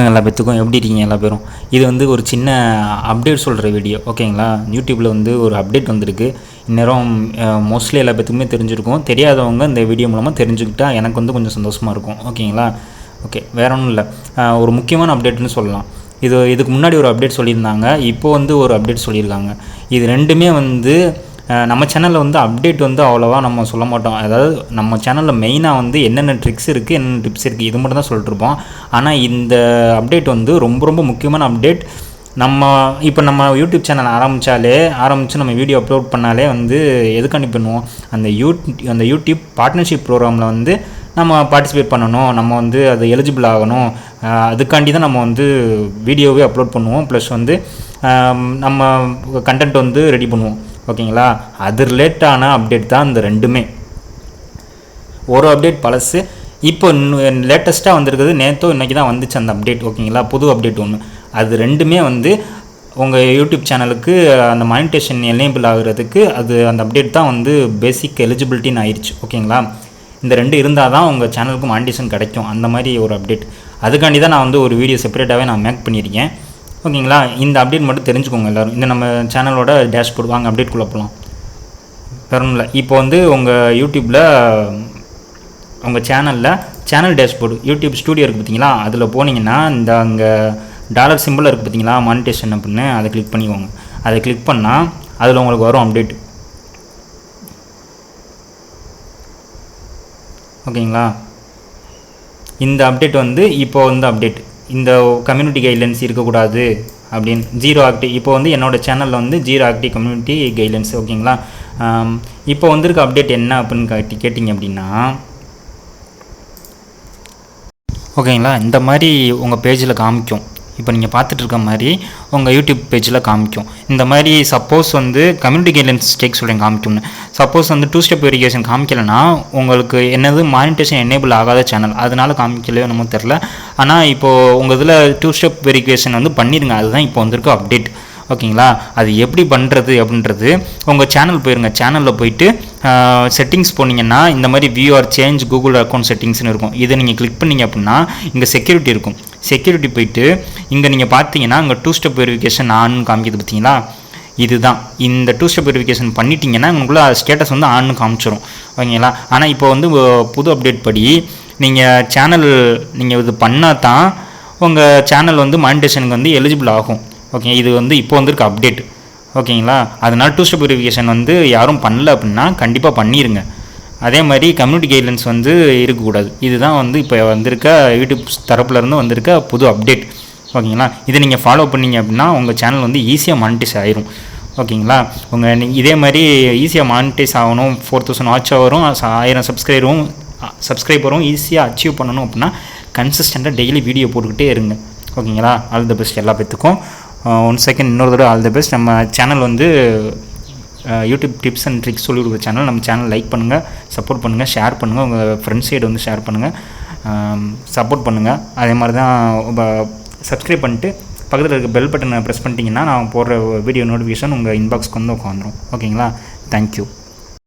எல்லா பேத்துக்கும் எப்படி இருக்கீங்க எல்லா பேரும். இது வந்து ஒரு சின்ன அப்டேட் சொல்கிற வீடியோ, ஓகேங்களா. யூடியூப்பில் வந்து ஒரு அப்டேட் வந்திருக்கு. இந்நேரம் மோஸ்ட்லி எல்லா பேத்துக்குமே தெரிஞ்சிருக்கும். தெரியாதவங்க இந்த வீடியோ மூலமாக தெரிஞ்சுக்கிட்டால் எனக்கு வந்து கொஞ்சம் சந்தோஷமாக இருக்கும், ஓகேங்களா. ஓகே, வேற ஒன்றும் இல்லை, ஒரு முக்கியமான அப்டேட்னு சொல்லலாம். இதுக்கு முன்னாடி ஒரு அப்டேட் சொல்லியிருந்தாங்க, இப்போ வந்து ஒரு அப்டேட் சொல்லியிருக்காங்க. இது ரெண்டுமே வந்து நம்ம சேனலில் வந்து அப்டேட் வந்து அவ்வளோவா நம்ம சொல்ல மாட்டோம். அதாவது நம்ம சேனலில் மெயினாக வந்து என்னென்ன ட்ரிக்ஸ் இருக்குது, என்னென்ன டிப்ஸ் இருக்குது, இது மட்டும் தான் சொல்லிட்டுருப்போம். ஆனால் இந்த அப்டேட் வந்து ரொம்ப ரொம்ப முக்கியமான அப்டேட். இப்போ நம்ம யூடியூப் சேனல் ஆரம்பித்து நம்ம வீடியோ அப்லோட் பண்ணாலே வந்து எதுக்காண்டி பண்ணுவோம், அந்த யூடியூப் பார்ட்னர்ஷிப் ப்ரோக்ராமில் வந்து நம்ம பார்ட்டிசிபேட் பண்ணணும், நம்ம வந்து அது எலிஜிபிள் ஆகணும். அதுக்காண்டி தான் நம்ம வந்து வீடியோவே அப்லோட் பண்ணுவோம். ப்ளஸ் வந்து நம்ம கண்டென்ட் வந்து ரெடி பண்ணுவோம், ஓகேங்களா. அது ரிலேட்டான அப்டேட் தான் இந்த ரெண்டுமே. ஒரு அப்டேட் பழசு, இப்போ லேட்டஸ்ட்டாக வந்திருக்குது, நேற்றோ இன்றைக்கி தான் வந்துச்சு அந்த அப்டேட், ஓகேங்களா. புது அப்டேட் ஒன்று. அது ரெண்டுமே வந்து உங்கள் யூடியூப் சேனலுக்கு அந்த மானிட்டேஷன் எனேபிள் ஆகிறதுக்கு அந்த அப்டேட் தான் வந்து பேசிக் எலிஜிபிலிட்டின்னு ஆயிடுச்சு, ஓகேங்களா. இந்த ரெண்டு இருந்தால் தான் உங்கள் சேனலுக்கு மானிட்டேஷன் கிடைக்கும், அந்த மாதிரி ஒரு அப்டேட். அதுக்காண்டி தான் நான் வந்து ஒரு வீடியோ செப்பரேட்டாகவே நான் மேக் பண்ணியிருக்கேன், ஓகேங்களா. இந்த அப்டேட் மட்டும் தெரிஞ்சுக்கோங்க எல்லோரும். இந்த நம்ம சேனலோட டேஷ்போர்ட் வாங்க அப்டேட்குள்ளே போகலாம். வேற ஒன்றும் இல்லை, இப்போ வந்து உங்கள் யூடியூப்பில் உங்கள் சேனல் டேஷ்போர்டு யூடியூப் ஸ்டூடியோ இருக்குது பார்த்தீங்களா, அதில் போனீங்கன்னா இந்த அங்கே டாலர் சிம்பிள் இருக்குது பார்த்தீங்களா, மானிட்டேஷன் அப்படின்னு, அதை கிளிக் பண்ணிக்கோங்க. அதை கிளிக் பண்ணால் அதில் உங்களுக்கு வரும் அப்டேட், ஓகேங்களா. இந்த அப்டேட் வந்து இப்போ வந்து அப்டேட், இந்த கம்யூனிட்டி கைட்லைன்ஸ் இருக்கக்கூடாது அப்படின்னு, 0 ஆக்டிவ். இப்போ வந்து என்னோடய சேனலில் வந்து 0 ஆக்டிவ் கம்யூனிட்டி கைட்லைன்ஸ், ஓகேங்களா. இப்போ வந்திருக்க அப்டேட் என்ன அப்படின்னு கேட்டிங்க அப்படின்னா, ஓகேங்களா, இந்த மாதிரி உங்கள் பேஜில் காமிக்கும். இப்போ நீங்கள் பார்த்துட்டு இருக்க மாதிரி உங்கள் யூடியூப் பேஜில் காமிக்கும். இந்த மாதிரி சப்போஸ் வந்து கம்யூனிட்டி கைட்லைன்ஸ் டேக் சொல்கிறேன் காமிக்கும்னு. சப்போஸ் வந்து 2 ஸ்டெப் வெரிஃபிகேஷன் காமிக்கலைன்னா உங்களுக்கு என்னது மானிட்டேஷன் எனேபிள் ஆகாத சேனல், அதனால காமிக்கலையோ என்னமோ தெரில. ஆனால் இப்போது உங்கள் இதில் 2 ஸ்டெப் வெரிஃபிகேஷன் வந்து பண்ணிடுங்க. அதுதான் இப்போ வந்திருக்க அப்டேட், ஓகேங்களா. அது எப்படி பண்ணுறது அப்படின்றது, உங்கள் சேனல் போயிருங்க. சேனலில் போயிட்டு செட்டிங்ஸ் போனீங்கன்னா இந்த மாதிரி view or change Google account செட்டிங்ஸ்னு இருக்கும். இதை நீங்கள் கிளிக் பண்ணிங்க அப்படின்னா இங்கே செக்யூரிட்டி இருக்கும். செக்யூரிட்டி போயிட்டு இங்கே நீங்கள் பார்த்தீங்கன்னா இங்கே 2 ஸ்டெப் வெரிஃபிகேஷன் ஆன்னு காமிக்குது பார்த்தீங்களா. இதுதான் இந்த 2 ஸ்டெப் வெரிஃபிகேஷன் பண்ணிட்டீங்கன்னா உங்களுக்குள்ள ஸ்டேட்டஸ் வந்து ஆன்னு காமிச்சிடும், ஓகேங்களா. ஆனால் இப்போ வந்து புது அப்டேட் படி நீங்கள் இது பண்ணால் தான் உங்கள் சேனல் வந்து மானிட்டேஷனுக்கு வந்து எலிஜிபிள் ஆகும், ஓகே. இது வந்து இப்போ வந்திருக்க அப்டேட், ஓகேங்களா. அதனால் 2 ஸ்டெப் வெரிஃபிகேஷன் வந்து யாரும் பண்ணல அப்படின்னா கண்டிப்பாக பண்ணிடுங்க. அதே மாதிரி கம்யூனிட்டி கைட்லைன்ஸ் வந்து இருக்கக்கூடாது. இதுதான் வந்து இப்போ வந்திருக்க யூடியூப் தரப்புலேருந்து வந்திருக்க புது அப்டேட், ஓகேங்களா. இதை நீங்கள் ஃபாலோ பண்ணிங்க அப்படின்னா உங்கள் சேனல் வந்து ஈஸியாக மானிட்டைஸ் ஆயிரும், ஓகேங்களா. இதே மாதிரி ஈஸியாக மானிட்டைஸ் ஆகணும், 4000 வாட்ச் ஹவரும் 1000 சப்ஸ்கிரைபரும் ஈஸியாக அச்சீவ் பண்ணணும் அப்படின்னா கன்சிஸ்டண்ட்டாக டெய்லி வீடியோ போட்டுக்கிட்டே இருங்க, ஓகேங்களா. ஆல் தி பெஸ்ட் எல்லா பேத்துக்கும். 1 செகண்ட், இன்னொரு தடவை ஆல் தி பெஸ்ட். நம்ம சேனல் வந்து யூடியூப் டிப்ஸ் அண்ட் ட்ரிக்ஸ் சொல்லி கொடுக்குற சேனல். நம்ம சேனல் லைக் பண்ணுங்கள், சப்போர்ட் பண்ணுங்கள், ஷேர் பண்ணுங்கள், உங்கள் ஃப்ரெண்ட்ஸ் சைடு வந்து ஷேர் பண்ணுங்கள், சப்போர்ட் பண்ணுங்கள். அதே மாதிரி தான் சப்ஸ்கிரைப் பண்ணிட்டு பக்கத்தில் இருக்க பெல் பட்டனை ப்ரெஸ் பண்ணிட்டீங்கன்னா நான் போடுற வீடியோ நோட்டிஃபிகேஷன் உங்கள் இன்பாக்ஸ்க்கு வந்து உட்காந்துரும், ஓகேங்களா. தேங்க்யூ.